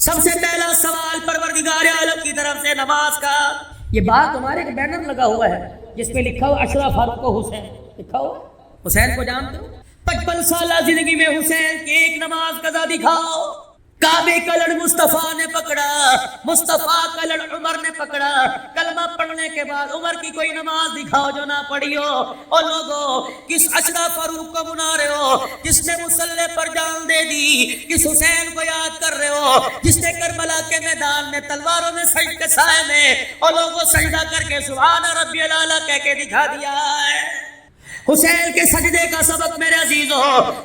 سب سے پہلا سوال پروردگار عالم کی طرف سے نماز کا. یہ بات ہمارے ایک بینر لگا ہوا ہے جس پہ لکھا ہوا اشرف فاروق و حسین لکھا ہوا. حسین کو جانتے ہو؟ 55 سالہ زندگی میں حسین کی ایک نماز قضا دکھاؤ. کعبے کا لڑ مصطفیٰ نے پکڑا، مصطفیٰ کا لڑ عمر نے پکڑا. کلمہ پڑھنے کے بعد عمر کی کوئی نماز دکھاؤ جو نہ پڑھی ہو. اور لوگوں کس اشرف فاروق کو منا رہے ہو جس نے مصلی پر جان دے دی؟ کس حسین کو یاد کر رہے ہو جس نے کربلا کے میدان میں تلواروں میں سجد کے سائے میں اور لوگوں سجدہ کر کے سبحان ربی الاعلیٰ کہہ کے دکھا دیا ہے؟ حسین کے سجدے کا سبق میرے عزیزو،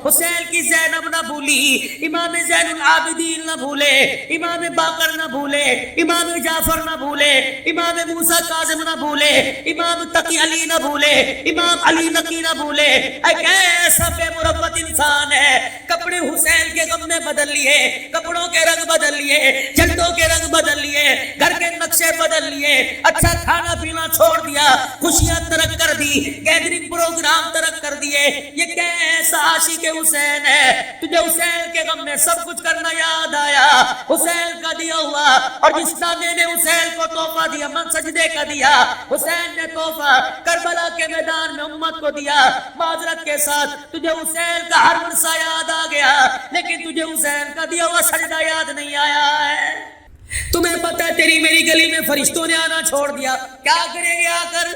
حسین کی زینب نہ بھولی، امام زین العابدین نہ بھولے، امام باقر نہ بھولے، امام جعفر نہ بھولے، امام موسیٰ کاظم نہ بھولے، امام تقی علی نہ بھولے، امام علی نقی نہ بھولے. ایک ایسا بے مروت انسان ہے کپڑے حسین کے غم میں بدل لیے، کپڑوں کے رنگ بدل لیے، جھنڈوں کے رنگ بدل لیے، گھر کے نقشے بدل لیے، اچھا کھانا پینا چھوڑ دیا، خوشیاں ترک کر دی، گیدرنگ پروگرام ترک کر دیے. یہ کیسا عاشق حسین ہے؟ تجھے حسین کے غم میں سب کچھ کرنا یاد آیا، حسین کا دیا ہوا. اور جس نامے نے حسین کو تحفہ دیا من سجدے کا دیا، حسین نے تحفہ کربلا کے میدان میں امت کو دیا. معذرت کے ساتھ تجھے حسین کا ہر ورثہ یاد آ گیا لیکن تجھے حسین کا دیا ہوا سجدہ یاد نہیں آیا ہے. تمہیں پتہ ہے تیری میری گلی میں فرشتوں نے آنا چھوڑ دیا، کیا کریں گے آ کر؟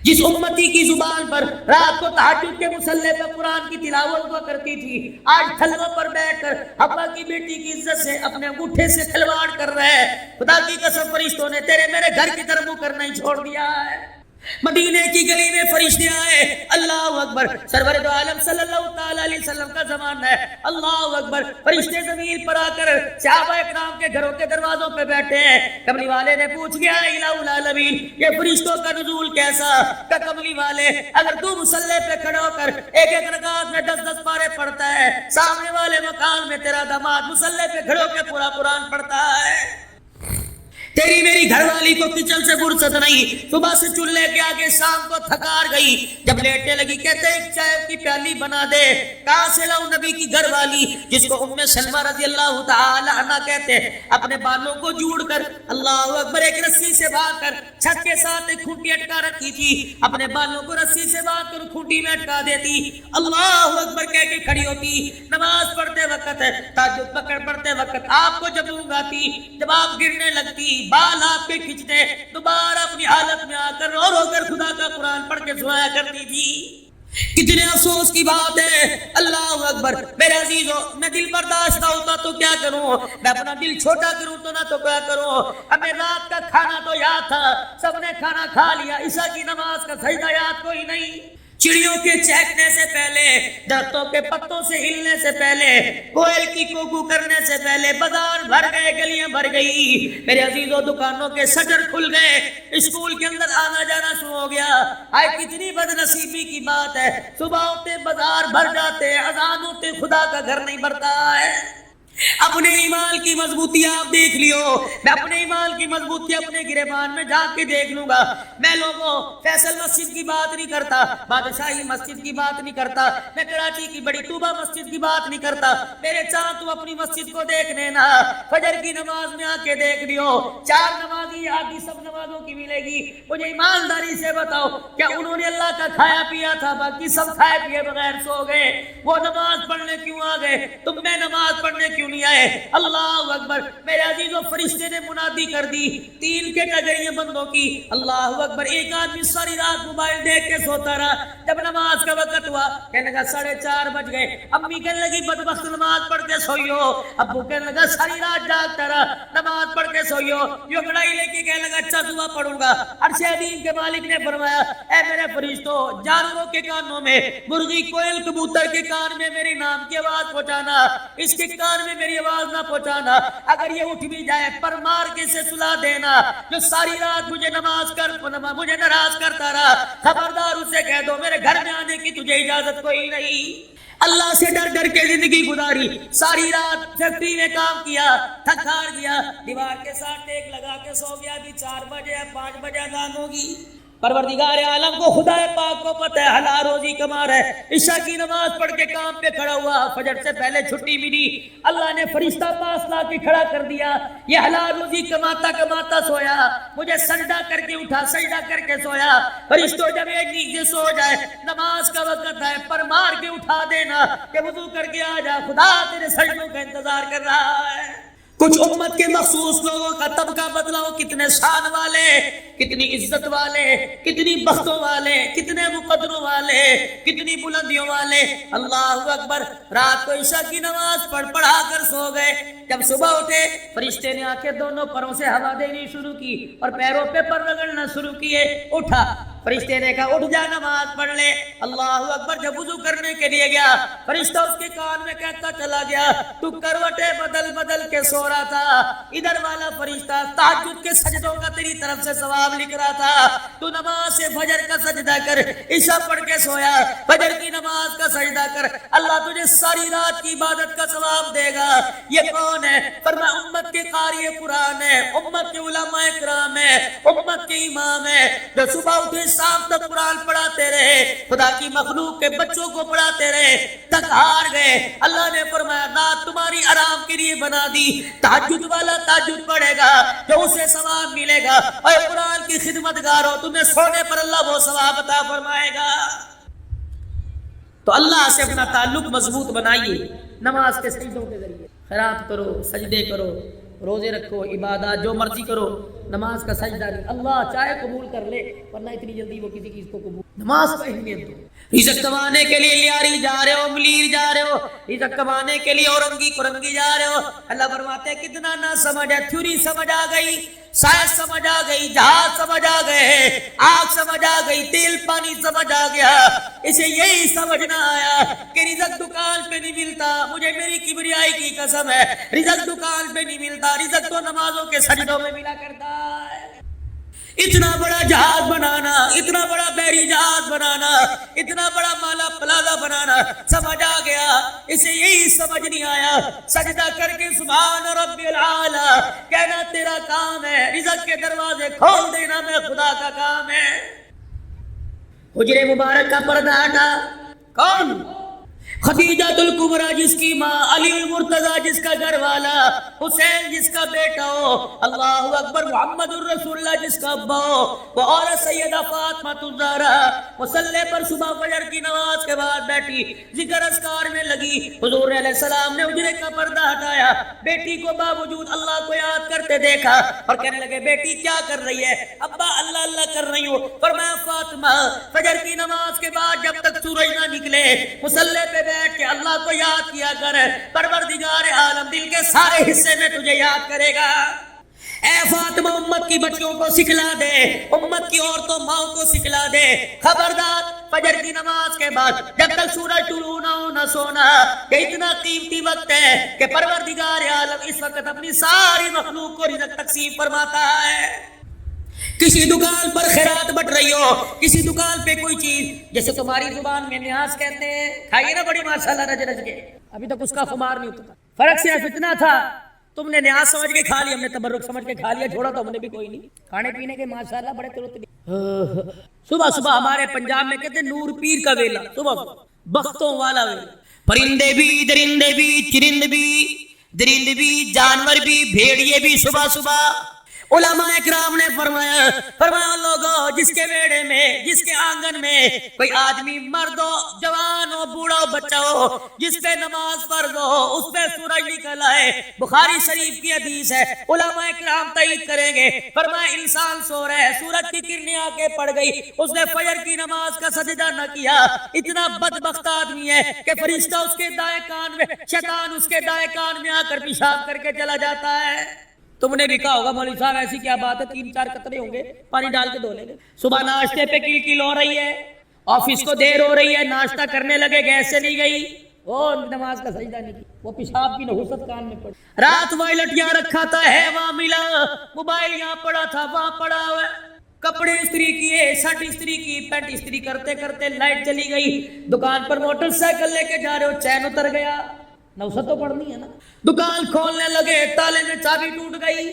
جس امتی کی زبان پر رات کو تہجد کے مصلی پہ قرآن کی تلاوت ہوا کرتی تھی، آج تھلوں پر بیٹھ کر ابا کی بیٹی کی عزت سے اپنے انگوٹھے سے کھلواڑ کر رہے ہیں. خدا کی قسم فرشتوں نے تیرے میرے گھر کی طرف منہ کرنا ہی چھوڑ دیا ہے. مدینے کی گلی میں فرشتے آئے، اللہ اکبر، سرور دو عالم صلی اللہ تعالی علیہ وسلم کا زمانہ ہے، اللہ اکبر. فرشتے زمین پر آ کر صحابہ اکرام کے گھروں کے دروازوں پہ بیٹھے ہیں. کملی والے نے پوچھ لیا الہ العالمین یہ فرشتوں کا نزول کیسا؟ کہ کملی والے اگر تو مصلی پہ کھڑا ہو کر ایک ایک رکعت میں 10 پارے پڑھتا ہے، سامنے والے مکان میں تیرا داماد مصلی پہ کھڑے ہو کے پورا قرآن پڑھتا ہے. تیری میری گھر والی کو کچن سے فرصت نہیں، صبح سے چولہے کے آگے شام کو تھکار گئی، جب لیٹنے لگی کہتے ایک چائے کی پیالی بنا دے. کہاں سے لاؤں؟ نبی کی گھر والی جس کو ام سلمہ رضی اللہ تعالی عنہ کہتے، اپنے بالوں کو جوڑ کر اللہ اکبر ایک رسی سے باندھ کر چھت کے ساتھ ایک کھوٹی اٹکا رکھی تھی، اپنے بالوں کو رسی سے باندھ کر کھوٹی میں اٹکا دیتی، اللہ اکبر کہہ کے کھڑی ہوتی. نماز پڑھتے وقت تہجد پڑھتے وقت آپ کو جب اونگ آتی، جب آپ گرنے لگتی، بال آپ کے کھچتے، دوبارہ اپنی حالت میں آ کر رو رو کر خدا کا قرآن پڑھ کے سنایا کرتی تھی. کتنے افسوس کی بات ہے، اللہ اکبر. میرے عزیزو میں دل برداشت نہ ہوتا تو کیا کروں، میں اپنا دل چھوٹا کروں تو نہ تو کیا کروں. ہمیں رات کا کھانا تو یاد تھا، سب نے کھانا کھا لیا، عشاء کی نماز کا سجدہ یاد کوئی نہیں. چڑیوں کے چہکنے سے پہلے، درختوں کے پتوں سے ہلنے سے پہلے، کوئل کی کوکو کرنے سے پہلے بازار بھر گئے، گلیاں بھر گئی. میرے عزیزوں دکانوں کے شٹر کھل گئے، اسکول کے اندر آنا جانا شروع ہو گیا. آئے کتنی بد نصیبی کی بات ہے، صبح ہوتے بازار بھر جاتے، اذان ہوتے خدا کا گھر نہیں بھرتا ہے. اپنے ایمان کی مضبوطی آپ دیکھ لیو، میں اپنے ایمان کی مضبوطی اپنے گریبان میں جا کے دیکھ لوں گا. میں لوگوں فیصل مسجد کی بات نہیں کرتا، بادشاہی مسجد کی بات نہیں کرتا، میں کراچی کی بڑی طوبہ مسجد کی بات نہیں کرتا. میرے چاند تو اپنی مسجد کو دیکھ لینا، فجر کی نماز میں آ کے دیکھ لیو، 4 نمازی آدھی سب نمازوں کی ملے گی. مجھے ایمانداری سے بتاؤ کیا انہوں نے اللہ کا کھایا پیا تھا؟ باقی سب کھائے پیے بغیر سو گئے. وہ نماز پڑھنے کیوں آ گئے؟ تم میں نماز پڑھنے کیوں نہیں آئے؟ اللہ اکبر. میرے عزیزوں فرشتے نے منادی کر دی 3 کیٹیگریاں بندوں کی، اللہ اکبر. ایک آدمی ساری رات موبائل دیکھ کے سوتا رہا، جب نماز کا وقت ہوا کہنے لگا 4:30 بج گئے، امی کہنے لگی بدبخت نماز پڑھ کے سوئی ہو، ابو کہنے لگا ساری رات جاگتا رہا نماز پڑھ کے سوئی ہو. یہ انگڑائی لے کے کہنے لگا اچھا دعا پڑھوں گا. عرش عظیم کے مالک نے فرمایا اے میرے فرشتوں جانوروں کے کانوں میں، مرغی کوئل کبوتر کے کان میں میرے نام کی آواز پہنچانا، اس کے کان میں میری آواز نہ پہنچانا. اگر یہ اٹھ بھی جائے پر مار کے سے سلا دینا، جو ساری رات مجھے مجھے ناراض کرتا رہا، خبردار اسے کہہ دو میرے گھر میں آنے کی تجھے اجازت کوئی نہیں. اللہ سے ڈر ڈر کے زندگی گزاری، ساری رات فیکٹری میں کام کیا، تھک ہار گیا، دیوار کے ساتھ ٹیک لگا کے سو گیا کہ 4 بجے 5 بجے اذان ہوگی. پروردگار عالم کو خدا پاک کو پتہ ہے حلال روزی کما رہا ہے. عشاء کی نماز پڑھ کے کام پہ کھڑا ہوا, فجر سے پہلے چھٹی ملی, اللہ نے فرشتہ پاس لا کے کھڑا کر دیا. یہ حلال روزی کماتا کماتا سویا, مجھے سجدہ کر کے اٹھا, سجدہ کر کے سویا. فرشتوں جب ایک نیچے سو جائے, نماز کا وقت ہے, پر مار کے اٹھا دینا کہ وضو کر کے آ جا, خدا تیرے سجدوں کا انتظار کر رہا ہے. کچھ امت کے مخصوص لوگوں کا طبقہ بدلاؤ, کتنے شان والے, کتنی عزت والے, کتنی بختوں والے, کتنے مقدروں والے, کتنی بلندیوں والے. اللہ اکبر. رات کو عشاء کی نماز پڑھا کر سو گئے. جب صبح اٹھے, فرشتے نے آ کے دونوں پروں سے ہوا دینی شروع کی اور پیروں پہ پر رگڑنا شروع کیے. اٹھا, فرشتے نے کہا اٹھ جا, نماز پڑھ لے. اللہ اکبر. جب وضو کرنے کے لیے گیا, فرشتہ اس کے کان میں کہتا چلا گیا, تو کروٹیں بدل بدل کے سو رہا تھا. ادھر والا فرشتہ تہجد کے سجدوں کا تیری طرف سے ثواب لکھ رہا تھا. تو نماز سے فجر کا سجدہ کر, عشاء پڑھ کے سویا, فجر کی نماز کا سجدہ کر, اللہ تجھے ساری رات کی عبادت کا ثواب دے گا. یہ کون ہے؟ فرمایا امت کے قاری قرآن ہے, امت کے علماء کرام ہے, امت کے امام ہے, جو صبح اٹھے شام تک قرآن پڑھاتے رہے, خدا کی مخلوق کے بچوں کو پڑھاتے رہے, تک ہار گئے. اللہ نے فرمایا رات تمہاری آرام کے لیے بنا دی, تہجد والا تہجد پڑھے گا جو اسے ثواب ملے گا. اور قرآن کی خدمت گارو, تمہیں سونے پر اللہ وہ ثواب عطا فرمائے گا. تو اللہ سے اپنا تعلق مضبوط بنائیے نماز کے سجدوں کے ذریعے. خیرات کرو, سجدے کرو, روزے رکھو, عبادات جو مرضی کرو, نماز کا سجدہ نہیں. اللہ چاہے قبول کر لے, ورنہ اتنی جلدی وہ کسی چیز کو قبول. نماز کو اہمیت دو. رزق کمانے کے لیے لیاری جا رہے ہو, ملیر جا رہے ہو, رزق کمانے کے لیے اورنگی کرنگی جا رہے ہو, اللہ فرماتے ہیں کتنا نہ سمجھ ہے. تھیوری سمجھ آ گئی, سائنس سمجھ آ گئی, جہاز سمجھ آ گئے, آگ سمجھ آ گئی, تیل پانی سمجھ آ گیا, اسے یہی سمجھ نہ آیا کہ رزق دکان پہ نہیں ملتا. مجھے میری کبریائی کی قسم ہے, رزق دکان پہ نہیں ملتا, رزق تو نمازوں کے سجدوں میں ملا کرتا ہے. اتنا بڑا جہاز بنانا, اتنا بڑا بحری جہاز بنانا, اتنا بڑا مالا پلازا بنانا سمجھ آ گیا, اسے یہی سمجھ نہیں آیا سجدہ کر کے سبحان رب العالی کہنا تیرا کام ہے, رزق کے دروازے کھول دینا میں خدا کا کام ہے. حجرے مبارک کا پردہ ہٹا, کون؟ خدیجہ الکبریٰ جس کی ماں, علی المرتضیٰ جس کا گھر والا, حسین جس کا بیٹا ہو, اللہ اکبر, محمد الرسول اللہ جس کا ابا ہو, وہ عورت سیدہ فاطمہ الزہرا مصلی پر صبح فجر کی نماز کے بعد بیٹھی, ذکر اذکار میں لگی. حضور علیہ السلام نے حجرے کا پردہ ہٹایا, بیٹی کو باوجود اللہ کو یاد کرتے دیکھا اور کہنے لگے بیٹی کیا کر رہی ہے؟ ابا اللہ اللہ کر رہی ہوں. فرمایا فاطمہ فجر کی نماز کے بعد جب تک سورج نہ نکلے مصلی پہ بیٹھ کے اللہ کو یاد کیا کر, پروردگار عالم دل کے سارے حصے میں تجھے یاد کرے گا. اے فاطمہ امت کی بچیوں کو سکھلا دے, امت کی عورتوں ماؤں کو سکھلا دے, خبردار فجر کی نماز کے بعد جب تک سورج طلوع نہ ہو نہ سونا. کہ اتنا قیمتی وقت ہے کہ پروردگار عالم اس وقت اپنی ساری مخلوق کو رزق تقسیم فرماتا ہے. کسی دکان پر خیرات بٹ رہی ہو, کسی دکان پہ کوئی چیز, جیسے تمہاری زبان میں نیاز کہتے ہیں, کھائیے نا بڑی ماشاءاللہ رج رج کے, ابھی تک اس کا خمار نہیں ہوتا. فرق صرف اتنا تھا, تم نے نیاز سمجھ کے کھا لیا, ہم نے تبرک سمجھ کے کھا لیا, چھوڑا تو ہم نے بھی کوئی نہیں. کھانے پینے کے ماشاءاللہ بڑے ترت. صبح صبح ہمارے پنجاب میں کہتے ہیں نور پیر کا ویلا, صبح بختوں والا ویلا. پرندے بھی, درندے بھی, چرند بھی, درند بھی, جانور بھی, بھیڑیے بھی صبح صبح. علماء اکرام نے فرمایا لوگوں, جس کے بیڑے میں, جس کے آنگن میں کوئی آدمی مرد ہو, جوان ہو, بوڑھا ہو, بچہ ہو, جس پہ نماز فرض ہو, اس پہ سورج نکل آئے. بخاری شریف کی حدیث ہے, علماء اکرام تائید کریں گے. فرمایا انسان سو رہا ہے, سورج کی کرنیں آ کے پڑ گئی, اس نے فجر کی نماز کا سجدہ نہ کیا. اتنا بدبخت آدمی ہے کہ فرشتہ اس کے دائیں کان میں, شیطان اس کے دائیں کان میں آ کر پیشاب کر کے چلا جاتا ہے. تم نے بھی کہا ہوگا مولوی صاحب ایسی کیا بات ہے, 3-4 قطرے ہوں گے, پانی ڈال کے دھو لیں گے. صبح ناشتے پہ کل کل ہو رہی ہے, آفس کو دیر ہو رہی ہے, ناشتہ کرنے لگے, گیس سے نہیں گئی, وہ نماز کا سجدہ نہیں کی, وہ پیشاب کی نحوست کان میں پڑی. رات وائلٹ یہاں رکھا تھا, ہے وہاں ملا, موبائل یہاں پڑا تھا, وہاں پڑا ہوا ہے, کپڑے استری کیے, شرٹ استری کی, پینٹ استری کرتے کرتے لائٹ چلی گئی. دکان پر موٹر سائیکل لے کے جا رہے ہو, چین اتر گیا, نوست تو پڑھنی ہے نا. دکان کھولنے لگے, تالے میں چابی ٹوٹ گئی,